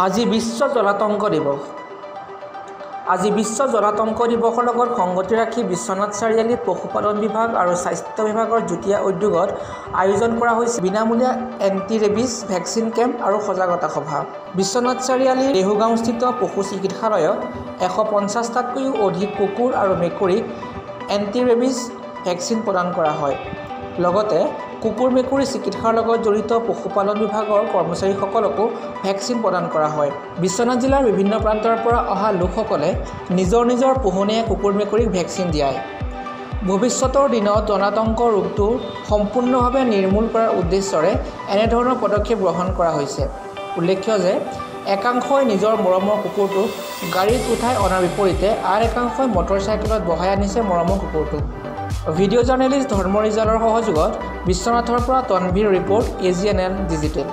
আজি বিশ্ব জলাতংক দিৱস। আজি বিশ্ব জলাতংক দিৱসৰ লগত সংগতি ৰাখি বিশ্বনাথ চাৰিআলিত পশুপালন বিভাগ আৰু স্বাস্থ্য বিভাগৰ যুটীয়া উদ্যোগত আয়োজন কৰা হৈছে বিনামূলীয়া এণ্টি ৰেবিছ ভেকচিন কেম্প আৰু সজাগতা সভা। বিশ্বনাথ চাৰিআলিৰ দেহুগাঁওস্থিত পশু চিকিৎসালয়ত 150টাতকৈও অধিক কুকুৰ আৰু মেকুৰীক এণ্টি ৰেবিছ ভেকচিন প্ৰদান কৰা হয়। লগতে কুকুৰ মেকুৰী চিকিৎসাৰ লগত জড়িত পশুপালন বিভাগৰ কৰ্মচাৰীসকলকো ভেকচিন প্ৰদান কৰা হয়। বিশ্বনাথ জিলাৰ বিভিন্ন প্ৰান্তৰ পৰা অহা লোকসকলে নিজৰ নিজৰ পোহনীয়া কুকুৰ মেকুৰীক ভেকচিন দিয়ায়। ভৱিষ্যতৰ দিনত জলাতংক ৰোগটো সম্পূৰ্ণভাৱে নিৰ্মূল কৰাৰ উদ্দেশ্যৰে এনেধৰণৰ পদক্ষেপ গ্ৰহণ কৰা হৈছে। উল্লেখ্য যে একাংশই নিজৰ মৰমৰ কুকুৰটোক গাড়ীত উঠাই অনাৰ বিপৰীতে আন একাংশই মটৰচাইকেলত বহাই আনিছে মৰমৰ কুকুৰটোক। ভিডিঅ' জাৰ্নেলিষ্ট ধৰ্ম ৰিজালৰ সহযোগত বিশ্বনাথৰ পৰা তনভীৰ ৰিপৰ্ট AGNN ডিজিটেল।